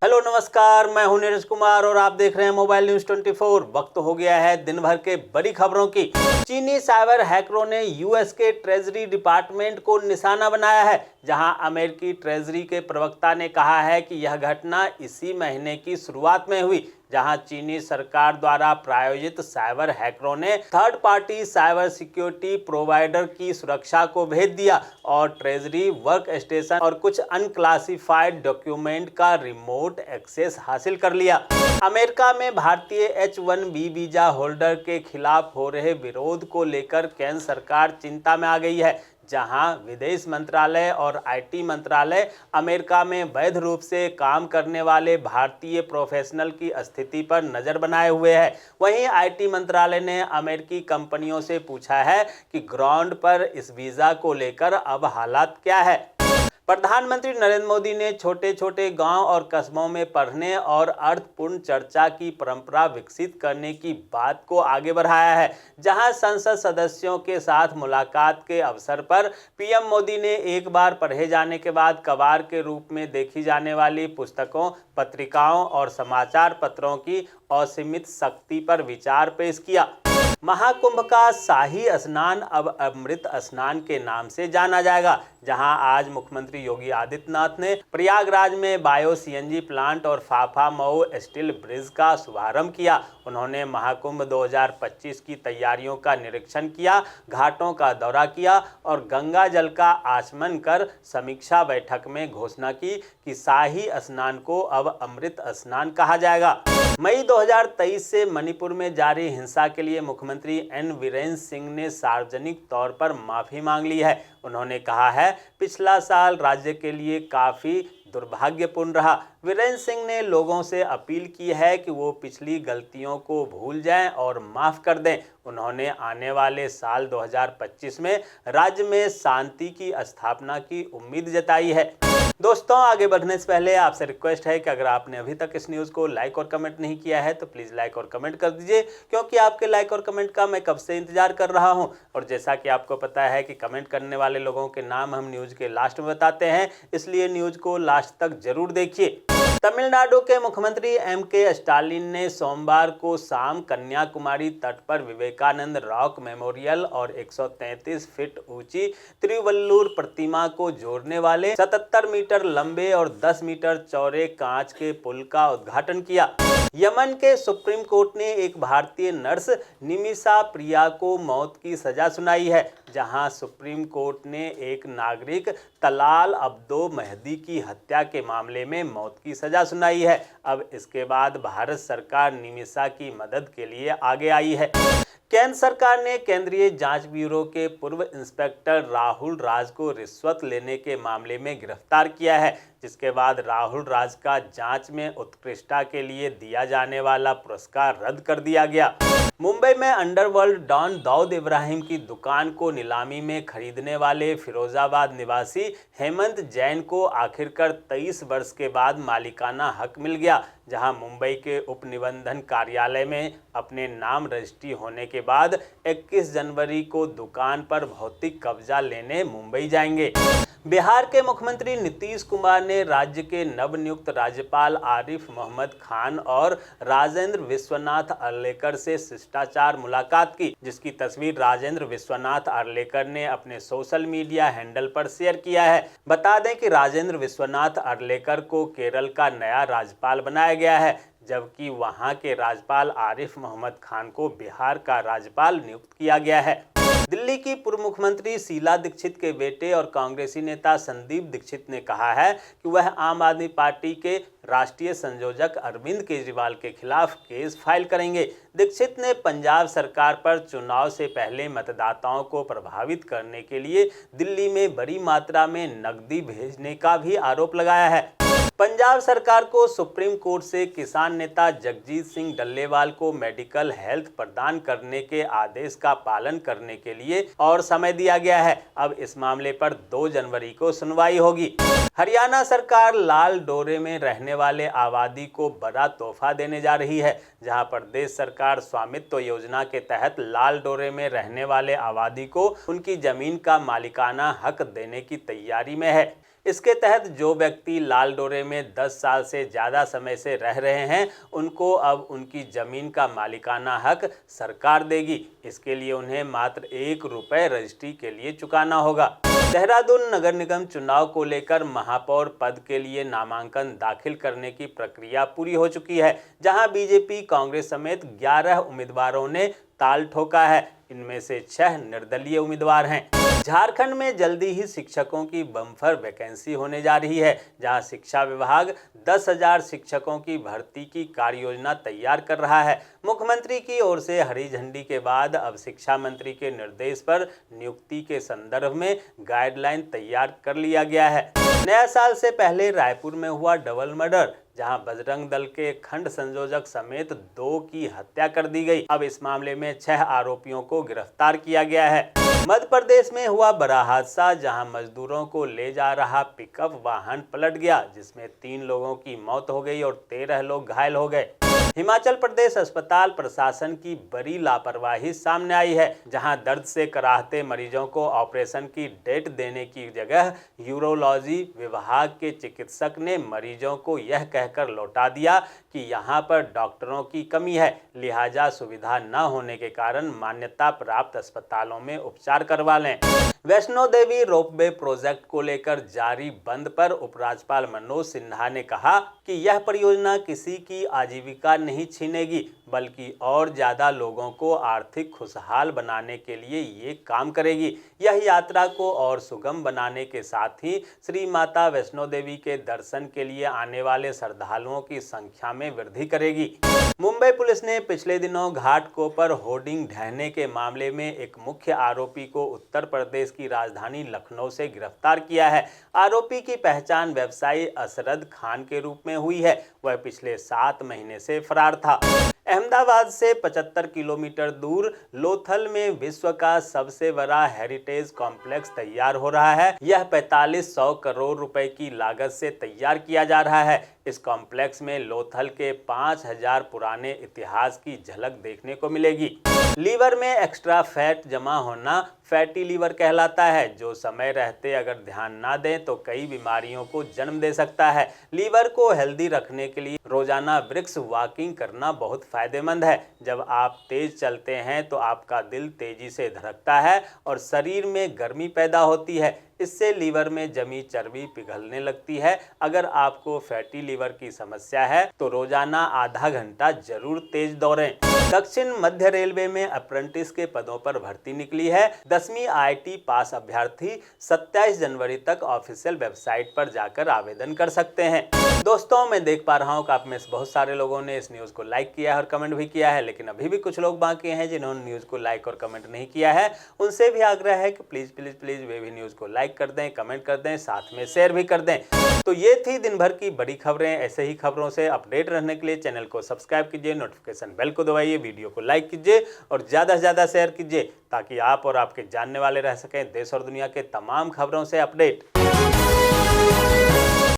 Hello नमस्कार, मैं हूं नीरज कुमार और आप देख रहे हैं मोबाइल न्यूज 24। वक्त हो गया है दिन भर के बड़ी खबरों की। चीनी साइबर हैकरों ने यूएस के ट्रेजरी डिपार्टमेंट को निशाना बनाया है, जहां अमेरिकी ट्रेजरी के प्रवक्ता ने कहा है कि यह घटना इसी महीने की शुरुआत में हुई, जहां चीनी सरकार द्वारा प्रायोजित साइबर हैकरों ने third party cyber security provider की सुरक्षा को भेद दिया और ट्रेजरी वर्क स्टेशन और कुछ अनक्लासिफाइड डॉक्यूमेंट का रिमोट एक्सेस हासिल कर लिया। अमेरिका में भारतीय H-1B वीजा होल्डर के खिलाफ हो रहे विरोध को लेकर केंद्र सरकार चिंता में आ गई है, जहां विदेश मंत्रालय और आईटी मंत्रालय अमेरिका में वैध रूप से काम करने वाले भारतीय प्रोफेशनल की स्थिति पर नजर बनाए हुए है। वहीं आईटी मंत्रालय ने अमेरिकी कंपनियों से पूछा है कि ग्राउंड पर इस वीजा को लेकर अब हालात क्या है। प्रधानमंत्री नरेंद्र मोदी ने छोटे छोटे गांव और कस्बों में पढ़ने और अर्थपूर्ण चर्चा की परंपरा विकसित करने की बात को आगे बढ़ाया है, जहां संसद सदस्यों के साथ मुलाकात के अवसर पर पीएम मोदी ने एक बार पढ़े जाने के बाद कबाड़ के रूप में देखी जाने वाली पुस्तकों, पत्रिकाओं और समाचार पत्रों की असीमित शक्ति पर विचार पेश किया। महाकुंभ का शाही स्नान अब अमृत स्नान के नाम से जाना जाएगा, जहां आज मुख्यमंत्री योगी आदित्यनाथ ने प्रयागराज में बायो सीएनजी प्लांट और फाफा मऊ स्टील ब्रिज का शुभारंभ किया। उन्होंने महाकुंभ 2025 की तैयारियों का निरीक्षण किया, घाटों का दौरा किया और गंगा जल का आचमन कर समीक्षा बैठक में घोषणा की कि शाही स्नान को अब अमृत स्नान कहा जाएगा। मई 2023 से मणिपुर में जारी हिंसा के लिए मुख्यमंत्री एन वीरेंद्र सिंह ने सार्वजनिक तौर पर माफी मांग ली है। उन्होंने कहा है, पिछला साल राज्य के लिए काफी दुर्भाग्यपूर्ण रहा। वीरेंद्र सिंह ने लोगों से अपील की है कि वो पिछली गलतियों को भूल जाएं और माफ कर दें। उन्होंने आने वाले साल 2025 में राज्य में शांति की स्थापना की उम्मीद जताई है। दोस्तों, आगे बढ़ने से पहले आपसे रिक्वेस्ट है कि अगर आपने अभी तक इस न्यूज़ को लाइक और कमेंट नहीं किया है तो प्लीज़ लाइक और कमेंट कर दीजिए, क्योंकि आपके लाइक और कमेंट का मैं कब से इंतजार कर रहा हूं। और जैसा कि आपको पता है कि कमेंट करने वाले लोगों के नाम हम न्यूज़ के लास्ट में बताते हैं, इसलिए न्यूज़ को लास्ट तक जरूर देखिए। तमिलनाडु के मुख्यमंत्री M.K. स्टालिन ने सोमवार को शाम कन्याकुमारी तट पर विवेकानंद रॉक मेमोरियल और 133 फीट ऊंची तिरुवल्लुर प्रतिमा को जोड़ने वाले 77 मीटर लंबे और 10 मीटर चौड़े कांच के पुल का उद्घाटन किया। यमन के सुप्रीम कोर्ट ने एक भारतीय नर्स निमिषा प्रिया को मौत की सजा सुनाई है, जहां सुप्रीम कोर्ट ने एक नागरिक तलाल अब्दो मेहदी की हत्या के मामले में मौत की सजा सुनाई है। अब इसके बाद भारत सरकार निमिषा की मदद के लिए आगे आई है। केंद्र सरकार ने केंद्रीय जांच ब्यूरो के पूर्व इंस्पेक्टर राहुल राज को रिश्वत लेने के मामले में गिरफ्तार किया है, जिसके बाद राहुल राज का जांच में उत्कृष्टता के लिए दिया जाने वाला पुरस्कार रद्द कर दिया गया। मुंबई में अंडरवर्ल्ड डॉन दाऊद इब्राहिम की दुकान को नीलामी में खरीदने वाले फिरोजाबाद निवासी हेमंत जैन को आखिरकार 23 वर्ष के बाद मालिकाना हक मिल गया, जहां मुंबई के उप निबंधन कार्यालय में अपने नाम रजिस्ट्री होने के बाद 21 जनवरी को दुकान पर भौतिक कब्जा लेने मुंबई जाएंगे। बिहार के मुख्यमंत्री नीतीश कुमार ने राज्य के नवनियुक्त राज्यपाल आरिफ मोहम्मद खान और राजेंद्र विश्वनाथ अर्लेकर से शिष्टाचार मुलाकात की, जिसकी तस्वीर राजेंद्र विश्वनाथ अर्लेकर ने अपने सोशल मीडिया हैंडल पर शेयर किया है। बता दें कि राजेंद्र विश्वनाथ अर्लेकर को केरल का नया राज्यपाल बनाया गया है, जबकि वहां के राज्यपाल आरिफ मोहम्मद खान को बिहार का राज्यपाल नियुक्त किया गया है। दिल्ली की पूर्व मुख्यमंत्री शीला दीक्षित के बेटे और कांग्रेसी नेता संदीप दीक्षित ने कहा है कि वह आम आदमी पार्टी के राष्ट्रीय संयोजक अरविंद केजरीवाल के खिलाफ केस फाइल करेंगे। दीक्षित ने पंजाब सरकार पर चुनाव से पहले मतदाताओं को प्रभावित करने के लिए दिल्ली में बड़ी मात्रा में नकदी भेजने का भी आरोप लगाया है। पंजाब सरकार को सुप्रीम कोर्ट से किसान नेता जगजीत सिंह डल्लेवाल को मेडिकल हेल्थ प्रदान करने के आदेश का पालन करने के लिए और समय दिया गया है। अब इस मामले पर 2 जनवरी को सुनवाई होगी। हरियाणा सरकार लाल डोरे में रहने वाले आबादी को बड़ा तोहफा देने जा रही है, जहां प्रदेश सरकार स्वामित्व योजना के तहत लाल डोरे में रहने वाले आबादी को उनकी जमीन का मालिकाना हक देने की तैयारी में है। इसके तहत जो व्यक्ति लाल डोरे में 10 साल से ज़्यादा समय से रह रहे हैं उनको अब उनकी ज़मीन का मालिकाना हक सरकार देगी। इसके लिए उन्हें मात्र 1 रुपये रजिस्ट्री के लिए चुकाना होगा। देहरादून नगर निगम चुनाव को लेकर महापौर पद के लिए नामांकन दाखिल करने की प्रक्रिया पूरी हो चुकी है, जहां बीजेपी, कांग्रेस समेत 11 उम्मीदवारों ने ताल ठोका है। इनमें से 6 निर्दलीय उम्मीदवार हैं। झारखंड में जल्दी ही शिक्षकों की बम्पर वैकेंसी होने जा रही है, जहां शिक्षा विभाग 10,000 शिक्षकों की भर्ती की कार्य योजना तैयार कर रहा है। मुख्यमंत्री की ओर से हरी झंडी के बाद अब शिक्षा मंत्री के निर्देश पर नियुक्ति के संदर्भ में गाइडलाइन तैयार कर लिया गया है। नया साल से पहले रायपुर में हुआ डबल मर्डर, जहां बजरंग दल के खंड संयोजक समेत 2 की हत्या कर दी गई। अब इस मामले में 6 आरोपियों को गिरफ्तार किया गया है। मध्य प्रदेश में हुआ बड़ा हादसा, जहां मजदूरों को ले जा रहा पिकअप वाहन पलट गया, जिसमें 3 लोगों की मौत हो गई और 13 लोग घायल हो गए। हिमाचल प्रदेश अस्पताल प्रशासन की बड़ी लापरवाही सामने आई है, जहां दर्द से कराहते मरीजों को ऑपरेशन की डेट देने की जगह यूरोलॉजी विभाग के चिकित्सक ने मरीजों को यह कहकर लौटा दिया कि यहां पर डॉक्टरों की कमी है, लिहाजा सुविधा न होने के कारण मान्यता प्राप्त अस्पतालों में उपचार करवा लें। वैष्णो देवी रोपवे प्रोजेक्ट को लेकर जारी बंद पर उपराज्यपाल मनोज सिन्हा ने कहा कि यह परियोजना किसी की आजीविका नहीं छीनेगी, बल्कि और ज्यादा लोगों को आर्थिक खुशहाल बनाने के लिए ये काम करेगी। यह यात्रा को और सुगम बनाने के साथ ही श्री माता वैष्णो देवी के दर्शन के लिए आने वाले श्रद्धालुओं की संख्या में वृद्धि करेगी। मुंबई पुलिस ने पिछले दिनों घाटकों पर होर्डिंग ढहने के मामले में एक मुख्य आरोपी को उत्तर प्रदेश की राजधानी लखनऊ से गिरफ्तार किया है। आरोपी की पहचान व्यवसायी असरद खान के रूप में हुई है। वह पिछले 7 महीने से फरार था। अहमदाबाद से 75 किलोमीटर दूर लोथल में विश्व का सबसे बड़ा हेरिटेज कॉम्प्लेक्स तैयार हो रहा है। यह 4500 करोड़ रुपए की लागत से तैयार किया जा रहा है। इस कॉम्प्लेक्स में लोथल के 5000 पुराने इतिहास की झलक देखने को मिलेगी। लीवर में एक्स्ट्रा फैट जमा होना फैटी लीवर कहलाता है, जो समय रहते अगर ध्यान ना दें तो कई बीमारियों को जन्म दे सकता है। लीवर को हेल्दी रखने के लिए रोजाना ब्रिस्क वॉकिंग करना बहुत फायदेमंद है। जब आप तेज चलते हैं तो आपका दिल तेजी से धड़कता है और शरीर में गर्मी पैदा होती है। इससे लीवर में जमी चर्बी पिघलने लगती है। अगर आपको फैटी लीवर की समस्या है तो रोजाना आधा घंटा जरूर तेज दौड़ें। दक्षिण मध्य रेलवे में अप्रेंटिस के पदों पर भर्ती निकली है। 10वीं IIT पास अभ्यर्थी 27 जनवरी तक ऑफिशियल वेबसाइट पर जाकर आवेदन कर सकते हैं। दोस्तों, मैं देख पा रहा हूँ कि आप में से बहुत सारे लोगों ने इस न्यूज़ को लाइक किया है और कमेंट भी किया है, लेकिन अभी भी कुछ लोग बाकी हैं जिन्होंने न्यूज़ को लाइक और कमेंट नहीं किया है। उनसे भी आग्रह है कि प्लीज़ प्लीज़ प्लीज़ वे भी न्यूज़ को लाइक कर दें, कमेंट कर दें, साथ में शेयर भी कर दें। तो ये थी दिन भर की बड़ी खबरें। ऐसे ही खबरों से अपडेट रहने के लिए चैनल को सब्सक्राइब कीजिए, नोटिफिकेशन बेल को दबाइए, वीडियो को लाइक कीजिए और ज़्यादा से ज़्यादा शेयर कीजिए, ताकि आप और आपके जानने वाले रह सकें देश और दुनिया के तमाम खबरों से अपडेट।